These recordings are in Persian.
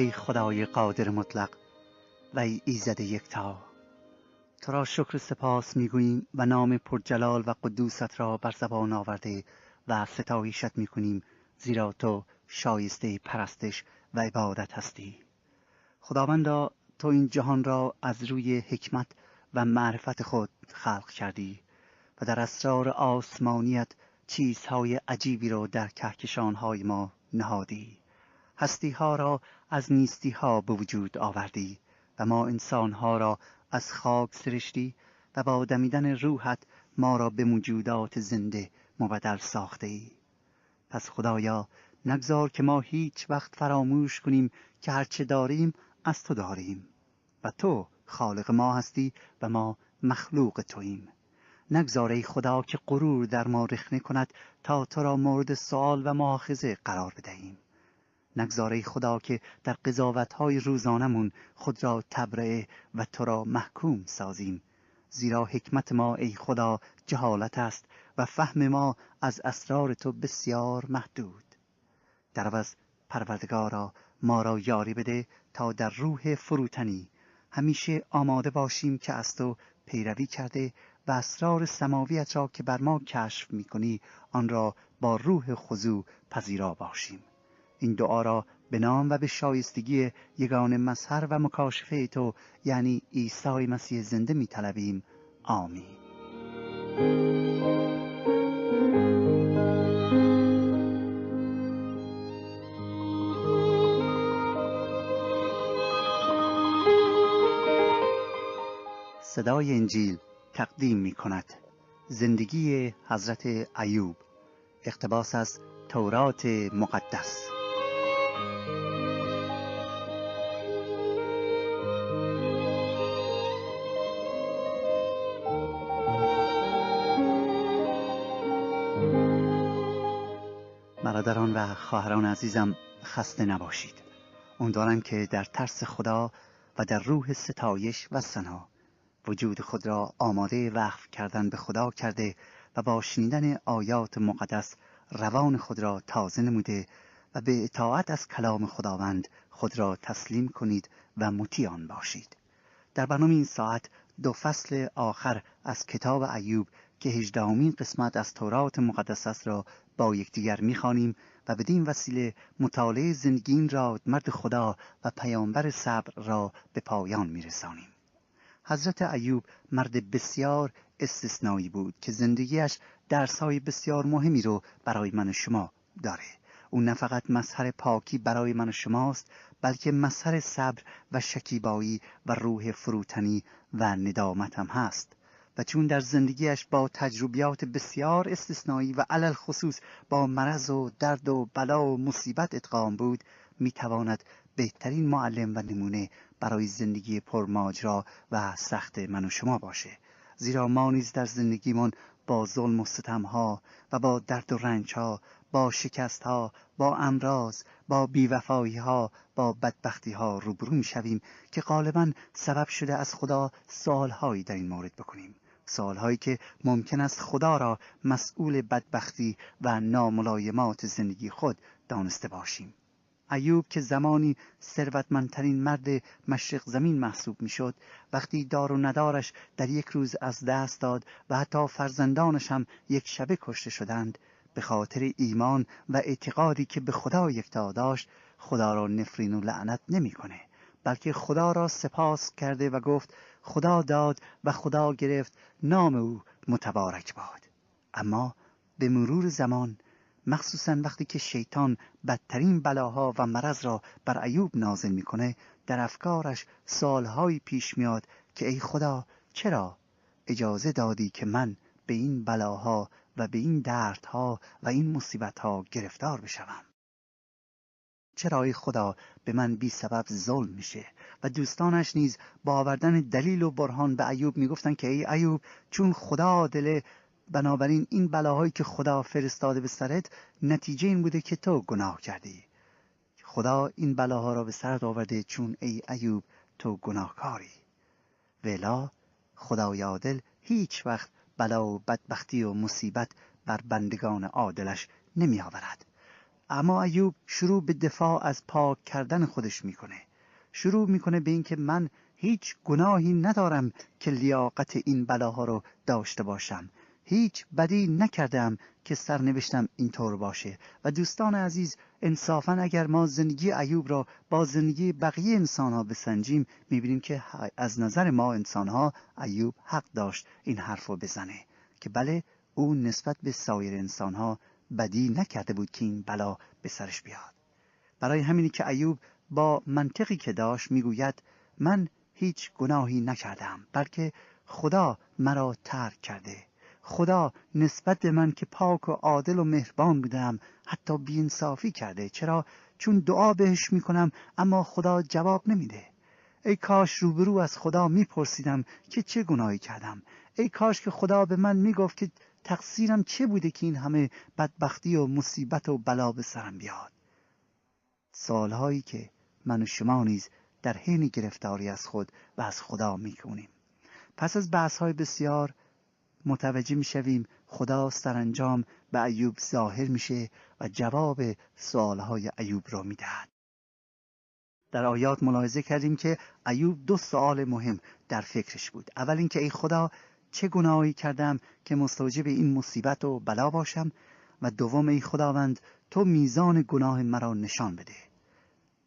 ای خدای قادر مطلق و ای ایزد یکتا، تو را شکر و سپاس میگوییم و نام پرجلال و قدوست را بر زبان آورده و ستایشت میکنیم، زیرا تو شایسته پرستش و عبادت هستی. خداوندا، تو این جهان را از روی حکمت و معرفت خود خلق کردی و در اسرار آسمانیت چیزهای عجیبی را در کهکشانهای ما نهادی. هستی‌ها را از نیستی‌ها به وجود آوردی و ما انسان‌ها را از خاک سرشتی و با دمیدن روحت ما را به موجودات زنده مبدل ساخته ای. پس خدایا، نگذار که ما هیچ وقت فراموش کنیم که هرچه داریم از تو داریم و تو خالق ما هستی و ما مخلوق توییم. نگذار ای خدا که غرور در ما رخنه کند تا تو را مورد سؤال و مؤاخذه قرار بدهیم. نگذار ای خدا که در قضاوت‌های روزانمون خود را تبرئه و تو را محکوم سازیم، زیرا حکمت ما ای خدا جهالت است و فهم ما از اسرار تو بسیار محدود. در عوض پروردگارا، ما را یاری بده تا در روح فروتنی همیشه آماده باشیم که از تو پیروی کرده و اسرار سماویت را که بر ما کشف می‌کنی آن را با روح خضوع پذیرا باشیم. این دعا را به نام و به شایستگی یگانه مظهر و مکاشفه تو، یعنی عیسی مسیح زنده می‌طلبیم. آمین. صدای انجیل تقدیم می‌کند زندگی حضرت ایوب، اقتباس از تورات مقدس. برادران و خواهران عزیزم، خسته نباشید. امیدوارم که در ترس خدا و در روح ستایش و ثنا وجود خود را آماده وقف کردن به خدا کرده و با شنیدن آیات مقدس روان خود را تازه نموده و به اطاعت از کلام خداوند خود را تسلیم کنید و مطیع آن باشید. در برنامه این ساعت 2 فصل آخر از کتاب ایوب که 18مین قسمت از تورات مقدس است را با یکدیگر می‌خوانیم و بدین وسیله مطالعه زندگی این مرد خدا و پیامبر صبر را به پایان می‌رسانیم. حضرت ایوب مرد بسیار استثنایی بود که زندگیش درس‌های بسیار مهمی رو برای من و شما داره. او نه فقط مظهر پاکی برای من و شماست، بلکه مظهر صبر و شکیبایی و روح فروتنی و ندامت هم هست. و چون در زندگیش با تجربیات بسیار استثنایی و علل خصوص با مرض و درد و بلا و مصیبت ادغام بود، میتواند بهترین معلم و نمونه برای زندگی پرماجرا و سخت من و شما باشه. زیرا ما نیز در زندگیمون با ظلم و ستمها و با درد و رنجها، با شکستها، با امراض، با بیوفاییها، با بدبختیها روبرو میشویم که غالباً سبب شده از خدا سوالهایی در این مورد بکنیم. سوالهایی که ممکن است خدا را مسئول بدبختی و ناملایمات زندگی خود دانسته باشیم. ایوب که زمانی ثروتمندترین مرد مشرق زمین محسوب میشد، وقتی دار و ندارش در یک روز از دست داد و حتی فرزندانش هم یک شبه کشته شدند، به خاطر ایمان و اعتقادی که به خدا یکتا داشت، خدا را نفرین و لعنت نمی‌کنه، بلکه خدا را سپاس کرده و گفت خدا داد و خدا گرفت، نام او متبارک باد. اما به مرور زمان، مخصوصاً وقتی که شیطان بدترین بلاها و مرض را بر ایوب نازل میکنه، در افکارش سوالهایی پیش میاد که ای خدا، چرا اجازه دادی که من به این بلاها و به این دردها و این مصیبتها گرفتار بشوم؟ چرا ای خدا به من بی سبب ظلم میشه؟ و دوستانش نیز با آوردن دلیل و برهان به ایوب میگفتن که ای ایوب، چون خدا عادله، بنابراین این بلاهایی که خدا فرستاده به سرت نتیجه این بوده که تو گناه کردی. خدا این بلاها را به سرت آورده چون ای ایوب تو گناهکاری. ولی خدای عادل هیچ وقت بلا و بدبختی و مصیبت بر بندگان عادلش نمی آورد. اما ایوب شروع به دفاع از پاک کردن خودش میکنه. شروع میکنه به این که من هیچ گناهی ندارم که لیاقت این بلاها رو داشته باشم. هیچ بدی نکردم که سرنوشتم اینطور باشه. و دوستان عزیز، انصافاً اگر ما زندگی ایوب را با زندگی بقیه انسان‌ها بسنجیم، می‌بینیم که از نظر ما انسان‌ها ایوب حق داشت این حرف رو بزنه که بله، او نسبت به سایر انسان‌ها بدی نکرده بود که این بلا به سرش بیاد. برای همینی که ایوب با منطقی که داشت میگوید من هیچ گناهی نکردم، بلکه خدا مرا ترک کرده. خدا نسبت به من که پاک و عادل و مهربان بودم حتی بی‌انصافی کرده. چرا؟ چون دعا بهش میکنم اما خدا جواب نمیده. ای کاش روبرو از خدا میپرسیدم که چه گناهی کردم. ای کاش که خدا به من میگفت که تقصیرم چه بوده که این همه بدبختی و مصیبت و بلا به سرم بیاد. سوالهایی که من و شما نیز در حین گرفتاری از خود و از خدا میکنیم. پس از بحث‌های بسیار متوجه میشویم خدا سرانجام به ایوب ظاهر میشه و جواب سوالهای ایوب را میدهد. در آیات ملاحظه کردیم که ایوب 2 سوال مهم در فکرش بود. اول اینکه ای خدا چه گناهی کردم که مستوجب این مصیبت و بلا باشم؟ و دوم ای خداوند تو میزان گناه مرا نشان بده.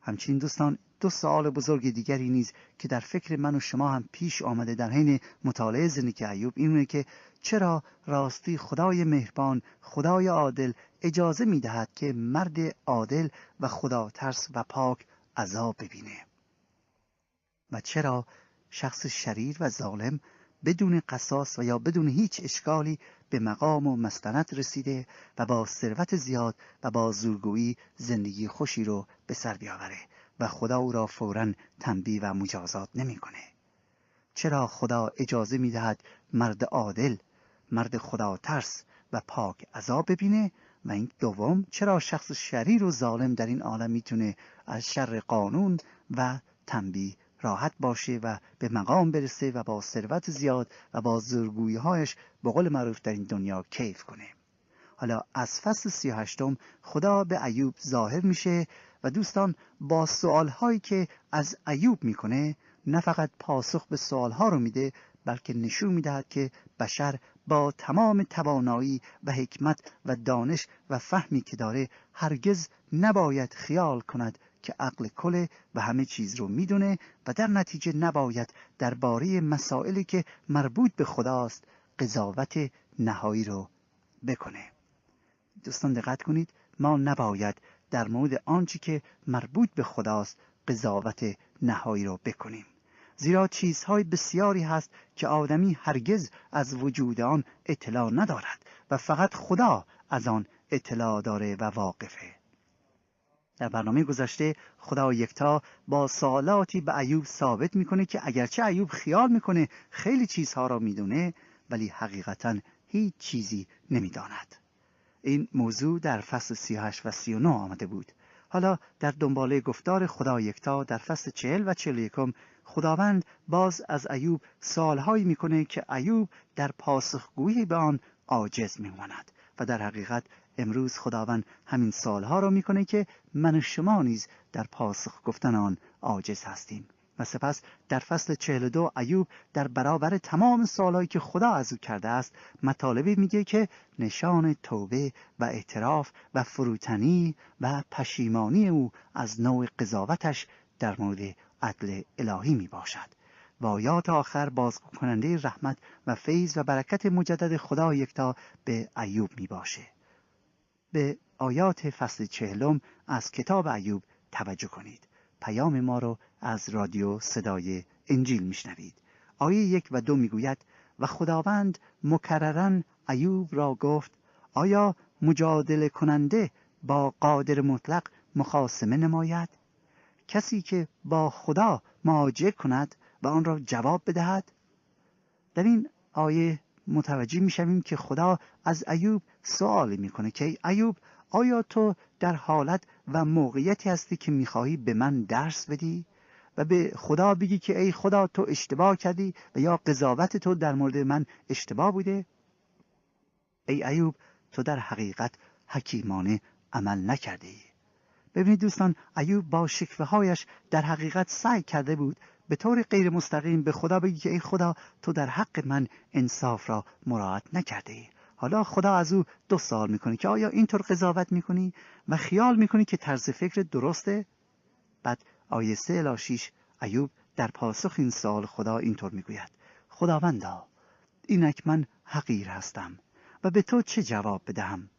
همچنین دوستان 2 سوال بزرگ دیگری نیز که در فکر من و شما هم پیش آمده در حین مطالعه زندگی ایوب اینه که چرا راستی خدای مهربان، خدای عادل اجازه میدهد که مرد عادل و خدا ترس و پاک عذاب ببینه؟ و چرا شخص شریر و ظالم بدون قصاص و یا بدون هیچ اشکالی به مقام و مستند رسیده و با ثروت زیاد و با زورگویی زندگی خوشی رو به سر بیاوره و خدا او را فوراً تنبیه و مجازات نمیکنه؟ چرا خدا اجازه میدهد مرد عادل، مرد خدا ترس و پاک عذاب ببینه؟ و این دوم، چرا شخص شریر و ظالم در این عالم میتونه از شر قانون و تنبیه راحت باشه و به مقام برسه و با ثروت زیاد و با زورگویی‌هایش به قول معروف در این دنیا کیف کنه؟ حالا از فصل 38 خدا به ایوب ظاهر میشه و دوستان با سوالهایی که از ایوب میکنه نه فقط پاسخ به سوالها رو میده، بلکه نشون میدهد که بشر با تمام توانایی و حکمت و دانش و فهمی که داره هرگز نباید خیال کند که عقل کله و همه چیز رو میدونه و در نتیجه نباید درباره مسائلی که مربوط به خداست قضاوت نهایی رو بکنه. دوستان دقت کنید، ما نباید در مورد آنچه که مربوط به خداست قضاوت نهایی رو بکنیم، زیرا چیزهای بسیاری هست که آدمی هرگز از وجود آن اطلاع ندارد و فقط خدا از آن اطلاع داره و واقفه. در برنامه گذشته خدا یکتا با سوالاتی به ایوب ثابت میکنه که اگرچه ایوب خیال میکنه خیلی چیزها را میدونه، ولی حقیقتاً هیچ چیزی نمیداند. این موضوع در فصل 38 و 39 آمده بود. حالا در دنباله گفتار خدا یکتا در فصل 40 و 41 خداوند باز از ایوب سوالهایی میکنه که ایوب در پاسخگویی به آن عاجز میماند و در حقیقت امروز خداوند همین سوالها را میکنه که من و شما نیز در پاسخ گفتن آن عاجز هستیم. و سپس در فصل 42 ایوب در برابر تمام سوالایی که خدا از او کرده است مطالبی میگه که نشان توبه و اعتراف و فروتنی و پشیمانی او از نوع قضاوتش در مورد عدل الهی می باشد. و آیات آخر بازگو کننده رحمت و فیض و برکت مجدد خدا یکتا به ایوب می باشه. به آیات فصل 40 از کتاب ایوب توجه کنید. پیام ما رو از رادیو صدای انجیل میشنوید. آیه 1 و 2 میگوید و خداوند مکرراً ایوب را گفت آیا مجادله کننده با قادر مطلق مخاصمه نماید؟ کسی که با خدا مواجه کند و آن را جواب بدهد؟ در این آیه متوجه میشویم که خدا از ایوب سوال میکنه که ایوب آیا تو در حالت و موقعیتی هستی که میخواهی به من درس بدی و به خدا بگی که ای خدا تو اشتباه کردی و یا قضاوت تو در مورد من اشتباه بوده؟ ای ایوب تو در حقیقت حکیمانه عمل نکرده ای. ببینید دوستان، ایوب با شکوه هایش در حقیقت سعی کرده بود به طور غیر مستقیم به خدا بگی که ای خدا، تو در حق من انصاف را مراعات نکرده ای. حالا خدا از او 2 سوال میکنه که آیا اینطور قضاوت میکنی و خیال میکنی که طرز فکر درسته؟ بعد آیه 3-6 ایوب در پاسخ این سوال خدا اینطور میگوید: خداوندا، اینک من حقیر هستم و به تو چه جواب بدهم؟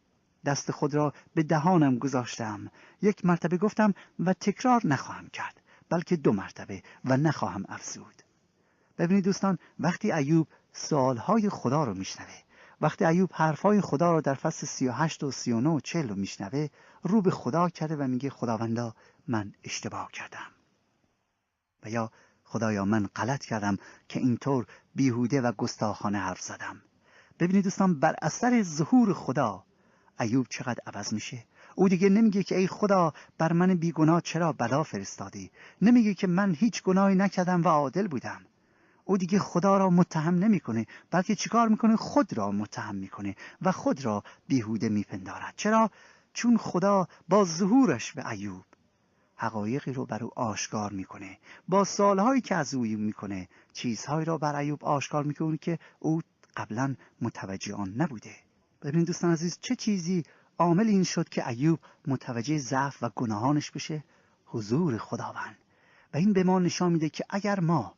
دست خود را به دهانم گذاشتم، 1 مرتبه گفتم و تکرار نخواهم کرد، بلکه 2 مرتبه و نخواهم افزود. ببینید دوستان، وقتی ایوب سوالهای خدا رو میشنوه، وقتی ایوب حرفای خدا رو در فصل 38 و 39 و 40 رو میشنوه، رو به خدا کرده و میگه خداوندا، من اشتباه کردم، و یا خدایا من غلط کردم که اینطور بیهوده و گستاخانه حرف زدم. ببینید دوستان، بر اثر ظهور خدا ایوب چقدر عوض میشه. او دیگه نمیگه که ای خدا بر من بیگناه چرا بلا فرستادی، نمیگه که من هیچ گناهی نکردم و عادل بودم. او دیگه خدا را متهم نمیکنه، بلکه چیکار میکنه؟ خود را متهم میکنه و خود را بیهوده میپندارد. چرا؟ چون خدا با ظهورش به ایوب حقایقی رو بر او آشکار میکنه، با سالهایی که از او میکنه چیزهایی را بر ایوب آشکار میکنه که او قبلا متوجه آن نبوده. ببینید دوستان عزیز، چه چیزی عامل این شد که ایوب متوجه ضعف و گناهانش بشه؟ حضور خداوند. و این به ما نشان میده که اگر ما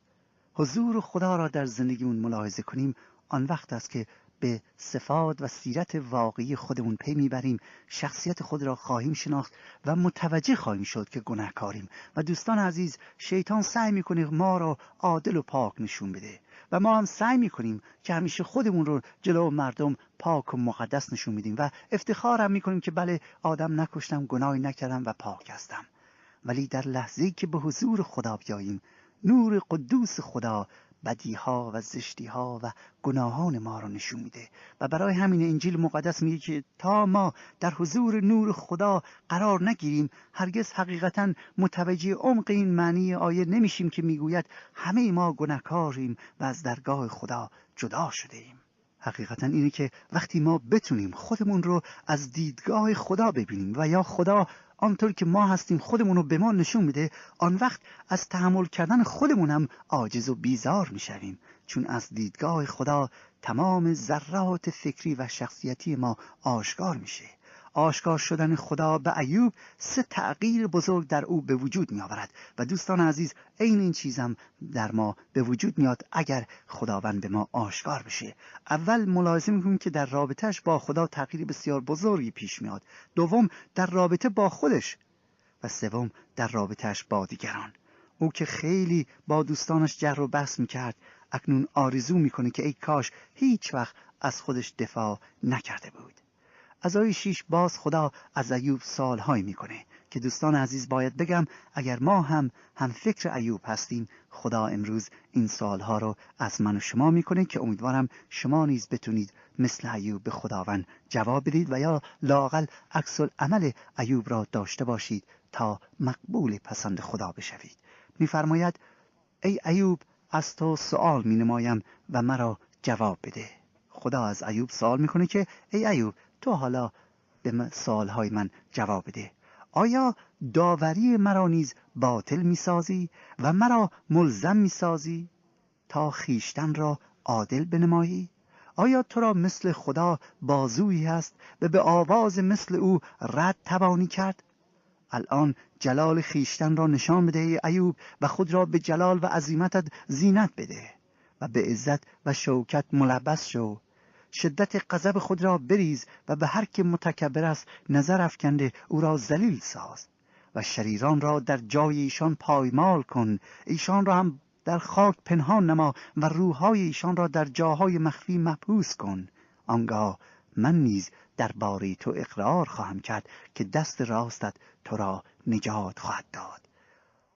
حضور خدا را در زندگیمون ملاحظه کنیم، آن وقت است که به صفات و سیرت واقعی خودمون پی میبریم، شخصیت خود را خواهیم شناخت و متوجه خواهیم شد که گناهکاریم. و دوستان عزیز، شیطان سعی میکنه ما را عادل و پاک نشون بده و ما هم سعی میکنیم که همیشه خودمون رو جلو مردم پاک و مقدس نشون میدیم و افتخار هم میکنیم که بله، آدم نکشتم، گناهی نکردم و پاک هستم. ولی در لحظه‌ای که به حضور خدا بیاییم، نور قدوس خدا بدیها و زشتیها و گناهان ما رو نشون میده. و برای همین انجیل مقدس میگه که تا ما در حضور نور خدا قرار نگیریم، هرگز حقیقتا متوجه عمق این معنی آیه نمیشیم که میگوید همه ما گناهکاریم و از درگاه خدا جدا شده ایم. حقیقتا اینه که وقتی ما بتونیم خودمون رو از دیدگاه خدا ببینیم و یا خدا آنطور که ما هستیم خودمون رو به ما نشون میده، آن وقت از تحمل کردن خودمون هم عاجز و بیزار میشویم، چون از دیدگاه خدا تمام ذرات فکری و شخصیتی ما آشکار میشه. آشکار شدن خدا به ایوب 3 تغییر بزرگ در او به وجود می آورد و دوستان عزیز، این چیزم در ما به وجود میاد اگر خداوند به ما آشکار بشه. اول ملاحظه میکنیم که در رابطهش با خدا تغییر بسیار بزرگی پیش میاد. دوم، در رابطه با خودش، و سوم، در رابطهش با دیگران. او که خیلی با دوستانش جر و بحث میکرد، اکنون آرزو میکنه که ای کاش هیچ وقت از خودش دفاع نکرده بود. از آیه 6 باز خدا از ایوب سوالهایی میکنه که دوستان عزیز باید بگم اگر ما هم فکر ایوب هستیم، خدا امروز این سوالها رو از من و شما میکنه که امیدوارم شما نیز بتونید مثل ایوب به خداوند جواب بدید و یا لااقل عکس العمل ایوب را داشته باشید تا مقبول پسند خدا بشوید. میفرماید ای ایوب، از تو سوال مینمایم و مرا جواب بده. خدا از ایوب سوال میکنه که ای ایوب، تو حالا به سوالهای من جواب بده. آیا داوری مرا نیز باطل میسازی و مرا ملزم میسازی تا خیشتن را عادل بنمایی؟ آیا تو را مثل خدا بازویی هست و به آواز مثل او رد توانی کرد؟ الان جلال خیشتن را نشان بده ای ایوب و خود را به جلال و عظمتت زینت بده و به عزت و شوکت ملبس شو. شدت غضب خود را بریز و به هر که متکبر است نظر افکنده او را ذلیل ساز و شریران را در جای ایشان پایمال کن. ایشان را هم در خاک پنهان نما و روحهای ایشان را در جاهای مخفی محبوس کن. آنگاه من نیز درباره تو اقرار خواهم کرد که دست راستت تو را نجات خواهد داد.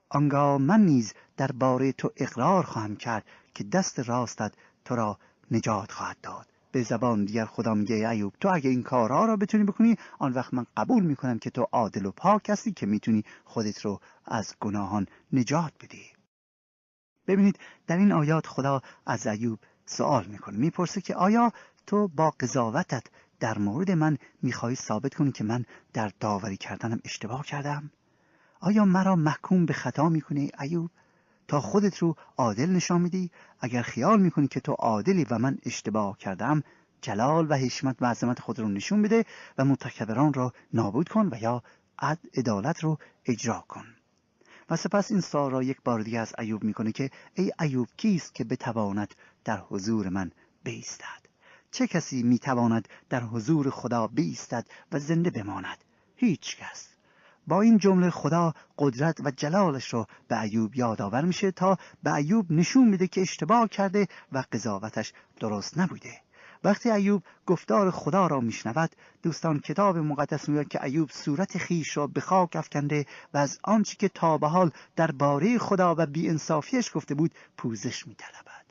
آنگاه من نیز درباره تو اقرار خواهم کرد که دست راستت تو را نجات خواهد داد. به زبان دیگر خدا میگه ایوب، تو اگه این کارها را بتونی بکنی، آن وقت من قبول میکنم که تو عادل و پاک هستی که میتونی خودت رو از گناهان نجات بدی. ببینید در این آیات خدا از ایوب سوال میکنه، میپرسه که آیا تو با قضاوتت در مورد من میخواهی ثابت کنی که من در داوری کردنم اشتباه کردم؟ آیا مرا محکوم به خطا میکنی ایوب تا خودت رو عادل نشان میدی؟ اگر خیال میکنی که تو عادلی و من اشتباه کردم، جلال و حشمت و عظمت خود رو نشون بده و متکبران را نابود کن و یا عدالت رو اجرا کن. و سپس این سوال را یک بار دیگه از ایوب میکنه که ای ایوب، کیست که بتواند در حضور من بایستد؟ چه کسی میتواند در حضور خدا بایستد و زنده بماند؟ هیچ کس. با این جمله خدا قدرت و جلالش رو به ایوب یادآور میشه تا به ایوب نشون میده که اشتباه کرده و قضاوتش درست نبوده. وقتی ایوب گفتار خدا را میشنود، دوستان کتاب مقدس میگه که ایوب صورت خیش را به خاک افکنده و از آنچه که تا به حال درباره خدا و بی‌انصافیش گفته بود پوزش میطلبد.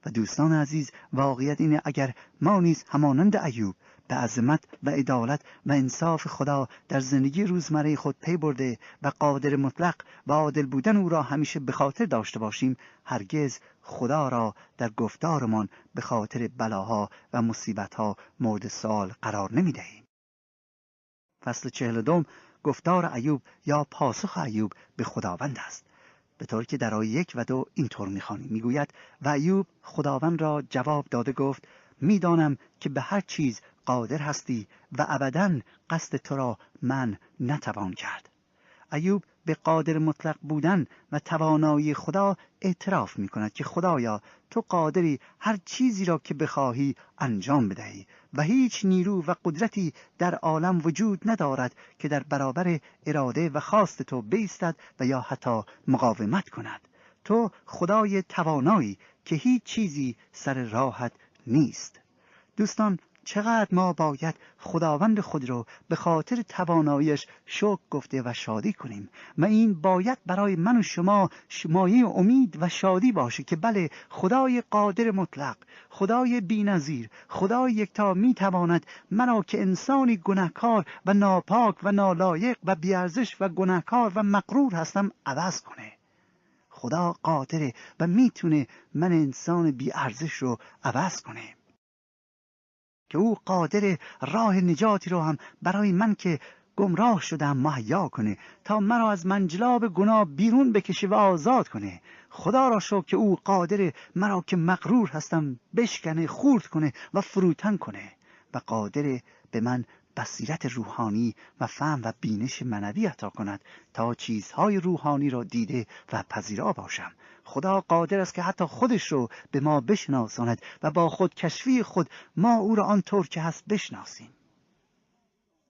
و دوستان عزیز، واقعیت اینه اگر ما نیز همانند ایوب به عظمت و عدالت و انصاف خدا در زندگی روزمره خود پی برده و قادر مطلق و عادل بودن او را همیشه به خاطر داشته باشیم، هرگز خدا را در گفتارمان به خاطر بلاها و مصیبتها مورد سوال قرار نمی‌دهیم. فصل 42 گفتار ایوب یا پاسخ ایوب به خداوند است، به طور که در آیه 1 و 2 اینطور می‌خوانیم. میگوید و ایوب خداوند را جواب داده گفت میدانم که به هر چیز قادر هستی و ابداً قصد تو را من نتوان کرد. ایوب به قادر مطلق بودن و توانایی خدا اعتراف می کند که خدایا تو قادری هر چیزی را که بخواهی انجام بدهی و هیچ نیرو و قدرتی در عالم وجود ندارد که در برابر اراده و خواست تو بایستد و یا حتی مقاومت کند. تو خدای توانایی که هیچ چیزی سر راحت نیست. دوستان، چقدر ما باید خداوند خود رو به خاطر تواناییش شکر گفته و شادی کنیم و این باید برای من و شما مایه امید و شادی باشه که بله، خدای قادر مطلق، خدای بی‌نظیر، خدای یکتا میتواند مرا که انسانی گناهکار و ناپاک و نالایق و بی‌ارزش و گناهکار و مغرور هستم عوض کنه. خدا قادره و میتونه من انسان بی‌ارزش رو عوض کنه، که او قادر راه نجاتی رو هم برای من که گمراه شدم مهیا کنه تا مرا از منجلاب گناه بیرون بکشه و آزاد کنه. خدا را شکر که او قادر مرا که مغرور هستم بشکنه، خورد کنه و فروتن کنه و قادر به من بصیرت روحانی و فهم و بینش معنوی عطا کند تا چیزهای روحانی را دیده و پذیرا باشم. خدا قادر است که حتی خودش رو به ما بشناساند و با خود کشفی خود ما او را آنطور که هست بشناسیم.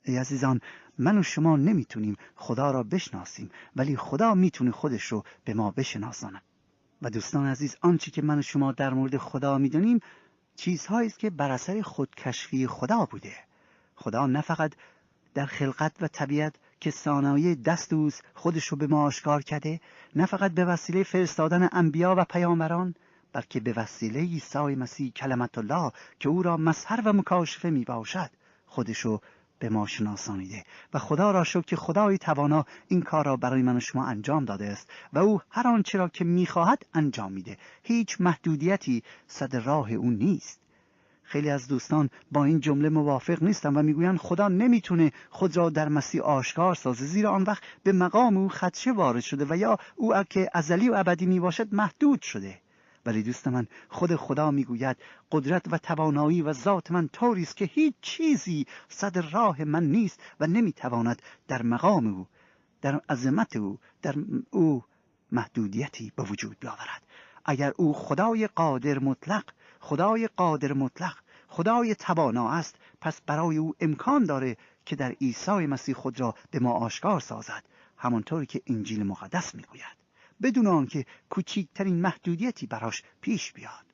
ای عزیزان، من و شما نمیتونیم خدا را بشناسیم، ولی خدا میتونه خودش رو به ما بشناساند. و دوستان عزیز، آنچه که من و شما در مورد خدا میدونیم چیزهایی است که بر اثر خودکشفی خدا بوده. خدا نه فقط در خلقت و طبیعت که صنایع دست اوست خودش رو به ما آشکار کرده، نه فقط به وسیله فرستادن انبیا و پیامبران، بلکه به وسیله عیسی مسیح کلمت الله که او را مظهر و مکاشفه می باشد خودش رو به ما شناسانیده. و خدا را شکر که خدای توانا این کار را برای من و شما انجام داده است و او هر آنچه را که می‌خواهد انجام میده. هیچ محدودیتی صد راه او نیست. خیلی از دوستان با این جمله موافق نیستن و میگویند خدا نمیتونه خود را در مسیح آشکار سازه، زیرا آن وقت به مقام او خدشه وارد شده و یا او که ازلی و ابدی میباشد محدود شده. ولی دوست من، خود خدا میگوید قدرت و توانایی و ذات من طوری است که هیچ چیزی صد راه من نیست و نمیتواند در مقام او، در عظمت او، در او محدودیتی به وجود بیاورد. اگر او خدای قادر مطلق، خدای قادر مطلق، خدای توانا است، پس برای او امکان داره که در عیسی مسیح خود را به ما آشکار سازد، همانطوری که انجیل مقدس میگوید، بدون آنکه کوچکترین محدودیتی براش پیش بیاد.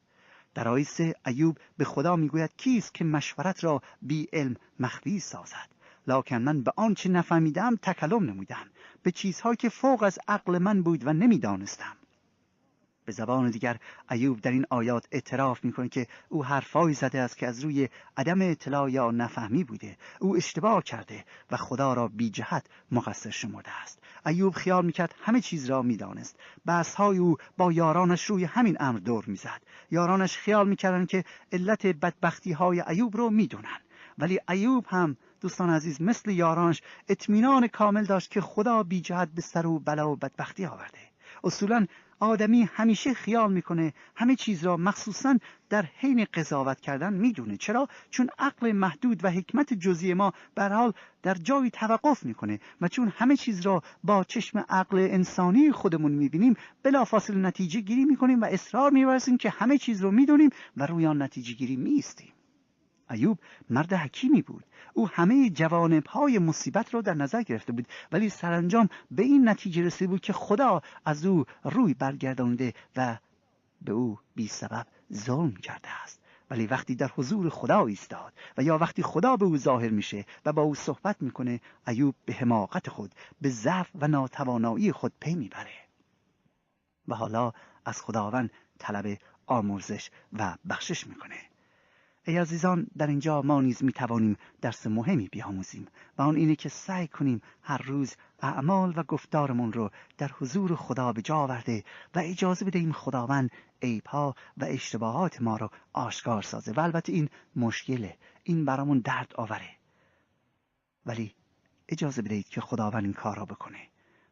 در آیه 3 ایوب به خدا میگوید کیست که مشورت را بی علم مخفی سازد؟ لکن من به آنچه نفهمیدم تکلم نمودم، به چیزهایی که فوق از عقل من بود و نمیدانستم. به زبان دیگر ایوب در این آیات اعتراف میکنه که او حرفایی زده است که از روی عدم اطلاع یا نفهمی بوده. او اشتباه کرده و خدا را بی جهت مقصر شمرده است. ایوب خیال میکرد همه چیز را میدانست. بحث‌های او با یارانش روی همین امر دور میزد. یارانش خیال میکردند که علت بدبختی‌های ایوب رو میدونن ولی ایوب هم دوستان عزیز مثل یارانش اطمینان کامل داشت که خدا بی جهت به سر و بلا و بدبختی آورده. اصولا آدمی همیشه خیال میکنه همه چیز را مخصوصا در حین قضاوت کردن میدونه. چرا؟ چون عقل محدود و حکمت جزئی ما به هر حال در جایی توقف میکنه و چون همه چیز را با چشم عقل انسانی خودمون میبینیم بلافاصله نتیجه گیری میکنیم و اصرار میورزیم که همه چیز رو میدونیم و روی آن نتیجه گیری میستیم. ایوب مرد حکیمی بود. او همه جوانب‌های مصیبت را در نظر گرفته بود، ولی سرانجام به این نتیجه رسیده بود که خدا از او روی برگردانده و به او بی سبب ظلم کرده است. ولی وقتی در حضور خدا ایستاد و یا وقتی خدا به او ظاهر میشه و با او صحبت میکنه، ایوب به حماقت خود، به ضعف و ناتوانایی خود پی میبره و حالا از خداوند طلب آمرزش و بخشش میکنه. ای عزیزان، در اینجا ما نیز میتوانیم درس مهمی بیاموزیم و آن اینه که سعی کنیم هر روز اعمال و گفتارمون رو در حضور خدا به جا آورده و اجازه بدهیم خداوند عیب‌ها و اشتباهات ما رو آشکار سازه. و البته این مشکله، این برامون درد آوره، ولی اجازه بدهید که خداوند این کار را بکنه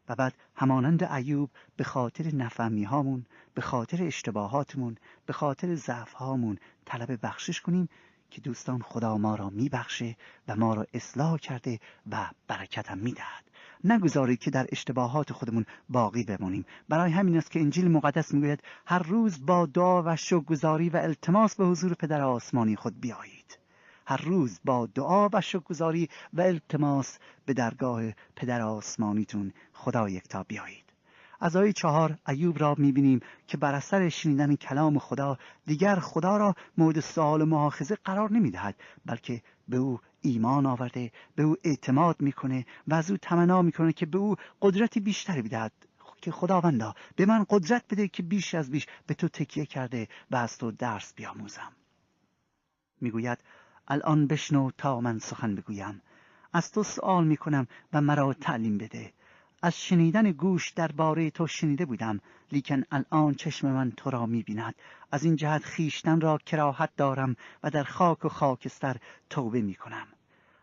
و بعد همانند ایوب به خاطر نفهمی هامون، به خاطر اشتباهاتمون، به خاطر ضعف هامون طلب بخشش کنیم که دوستان خدا ما را میبخشه و ما را اصلاح کرده و برکت هم میدهد. نگذارید که در اشتباهات خودمون باقی بمانیم. برای همین است که انجیل مقدس میگوید هر روز با دعا و شکرگزاری و التماس به حضور پدر آسمانی خود بیایید. هر روز با دعا و شکرگزاری و التماس به درگاه پدر آسمانیتون خدا یکتا بیایید. از آیه 4 ایوب را می‌بینیم که بر اثر شنیدن کلام خدا دیگر خدا را مورد سؤال و مؤاخذه قرار نمی‌دهد، بلکه به او ایمان آورده، به او اعتماد می‌کنه و از او تمنا می‌کنه که به او قدرت بیشتری بدهد، که خداوندا به من قدرت بده که بیش از بیش به تو تکیه کرده و از تو درس بیاموزم. میگوید الان بشنو تا من سخن بگویم، از تو سؤال میکنم و مرا تعلیم بده. از شنیدن گوش درباره تو شنیده بودم، لیکن الان چشم من تو را میبیند. از این جهت خیشتن را کراهت دارم و در خاک و خاکستر توبه میکنم.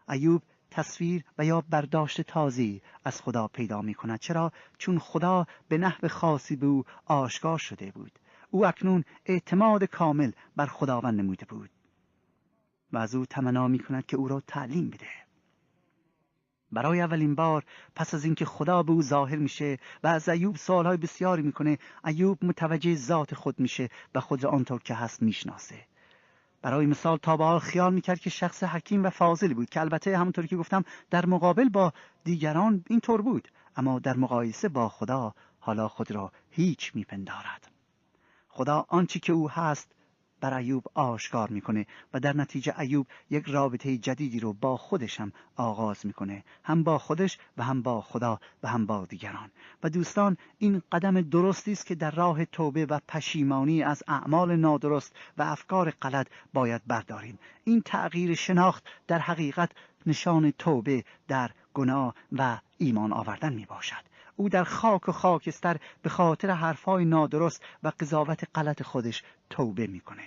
ایوب تصویر و یا برداشت تازه‌ای از خدا پیدا میکند. چرا؟ چون خدا به نحو خاصی به او آشکار شده بود. او اکنون اعتماد کامل بر خداوند نموده بود و از او تمنا می‌کند که او را تعلیم بده. برای اولین بار پس از اینکه خدا به او ظاهر میشه و از ایوب سوالهای بسیاری میکنه، ایوب متوجه ذات خود میشه و خود را آنطور که هست میشناسه. برای مثال تا به حال خیال میکرد که شخص حکیم و فاضلی بود، که البته همونطوری که گفتم در مقابل با دیگران اینطور بود، اما در مقایسه با خدا حالا خود را هیچ میپندارد. خدا آنچه که او هست بر ایوب آشکار میکنه و در نتیجه ایوب یک رابطه جدیدی رو با خودش هم آغاز میکنه، هم با خودش و هم با خدا و هم با دیگران. و دوستان، این قدم درستی است که در راه توبه و پشیمانی از اعمال نادرست و افکار غلط باید برداریم. این تغییر شناخت در حقیقت نشان توبه در گناه و ایمان آوردن می باشد. او در خاک و خاکستر به خاطر حرفای نادرست و قضاوت غلط خودش توبه میکنه.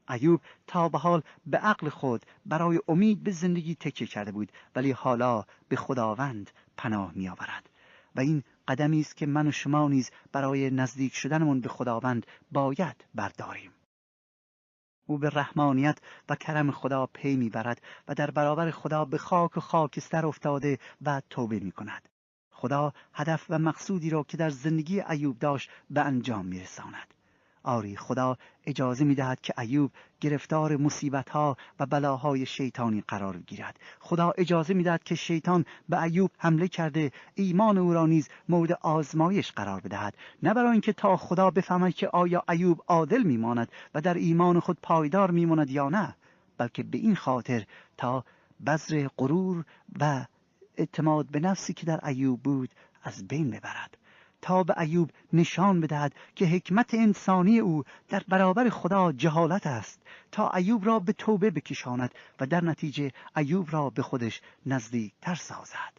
ایوب تا به حال به عقل خود برای امید به زندگی تکیه کرده بود، ولی حالا به خداوند پناه می آورد و این قدمی است که من و شما نیز برای نزدیک شدنمون به خداوند باید برداریم. او به رحمانیت و کرم خدا پی میبرد و در برابر خدا به خاک و خاکستر افتاده و توبه میکند. خدا هدف و مقصودی را که در زندگی ایوب داشت به انجام میرساند. آری، خدا اجازه میدهد که ایوب گرفتار مصیبت‌ها و بلاهای شیطانی قرار گیرد. خدا اجازه میدهد که شیطان به ایوب حمله کرده ایمان او را نیز مورد آزمایش قرار بدهد، نه برای اینکه تا خدا بفهمد که آیا ایوب عادل میماند و در ایمان خود پایدار میماند یا نه، بلکه به این خاطر تا بذر غرور و اعتماد به نفسی که در ایوب بود از بین ببرد، تا به ایوب نشان بدهد که حکمت انسانی او در برابر خدا جهالت است، تا ایوب را به توبه بکشاند و در نتیجه ایوب را به خودش نزدیکتر سازد.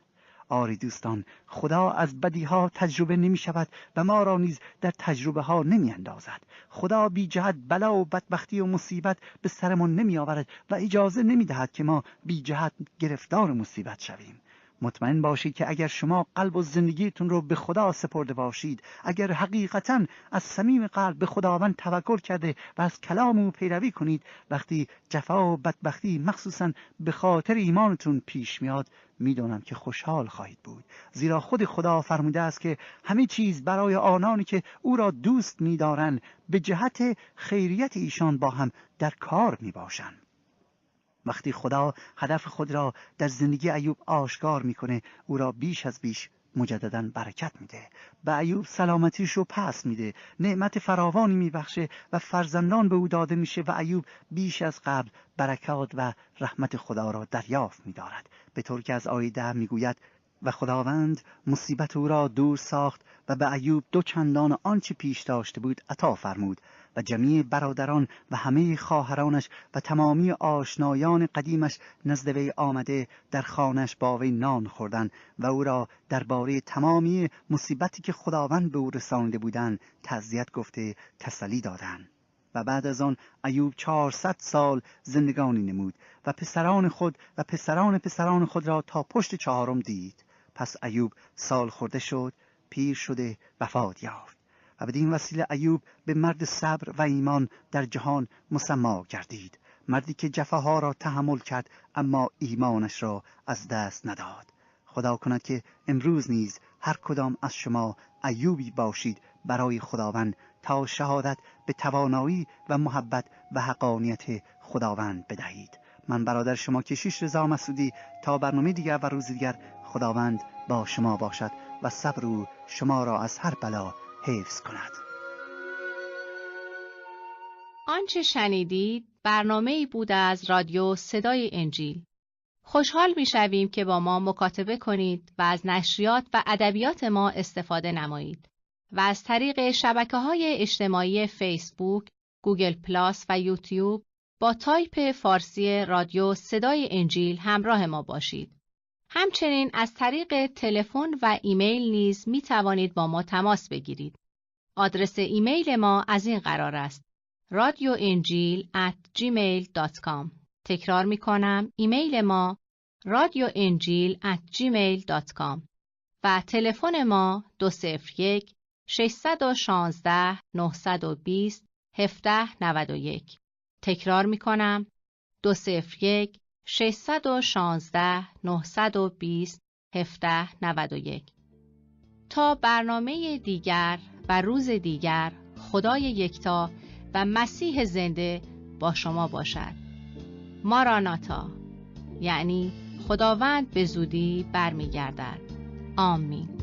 آری دوستان، خدا از بدیها تجربه نمی شود و ما را نیز در تجربه ها نمی اندازد. خدا بی جهت بلا و بدبختی و مصیبت به سرمان نمی آورد و اجازه نمی دهد که ما بی جهت گرفتار مصیبت شویم. مطمئن باشید که اگر شما قلب و زندگیتون رو به خدا سپرده باشید، اگر حقیقتاً از صمیم قلب به خداوند توکل کرده و از کلام او پیروی کنید، وقتی جفا و بدبختی مخصوصاً به خاطر ایمانتون پیش میاد، میدونم که خوشحال خواهید بود، زیرا خود خدا فرموده است که همه چیز برای آنانی که او را دوست می‌دارند به جهت خیریت ایشان با هم در کار میباشند. وقتی خدا هدف خود را در زندگی ایوب آشکار میکنه، او را بیش از بیش مجدداً برکت میده. به ایوب سلامتیش رو پس میده، نعمت فراوانی میبخشه و فرزندان به او داده میشه و ایوب بیش از قبل برکات و رحمت خدا را دریافت میدارد. به طور که از آیه 10 میگوید و خداوند مصیبت او را دور ساخت و به ایوب 2 چندان آنچه پیش داشته بود عطا فرمود و جمیع برادران و همه خواهرانش و تمامی آشنایان قدیمش نزد وی آمده در خانش با وی نان خوردند و او را درباره تمامی مصیبتی که خداوند به او رسانده بودند تعزیت گفته تسلی دادند. و بعد از آن ایوب 400 سال زندگانی نمود و پسران خود و پسران خود را تا پشت 4 دید. پس ایوب سال خورده شد، پیر شده وفات یافت و بدین وسیله ایوب به مرد صبر و ایمان در جهان مسمی گردید، مردی که جفاها را تحمل کرد اما ایمانش را از دست نداد. خدا کند که امروز نیز هر کدام از شما ایوبی باشید برای خداوند تا شهادت به توانایی و محبت و حقانیت خداوند بدهید. من برادر شما کشیش رضا مسعودی، تا برنامه دیگر و روز دیگر خداوند با شما باشد و صبر او شما را از هر بلا حفظ کند. آنچه شنیدید برنامه‌ای بود از رادیو صدای انجیل. خوشحال می‌شویم که با ما مکاتبه کنید و از نشریات و ادبیات ما استفاده نمایید و از طریق شبکه‌های اجتماعی فیسبوک، گوگل پلاس و یوتیوب با تایپ فارسی رادیو صدای انجیل همراه ما باشید. همچنین از طریق تلفن و ایمیل نیز می توانید با ما تماس بگیرید. آدرس ایمیل ما از این قرار است: radioenjil@gmail.com. تکرار می کنم، ایمیل ما radioenjil@gmail.com و تلفن ما 201 616 920 1791. تکرار می کنم، 201 616 920 1791. تا برنامه دیگر و روز دیگر، خدای یکتا و مسیح زنده با شما باشد. ماراناتا، یعنی خداوند به زودی برمیگردد. آمین.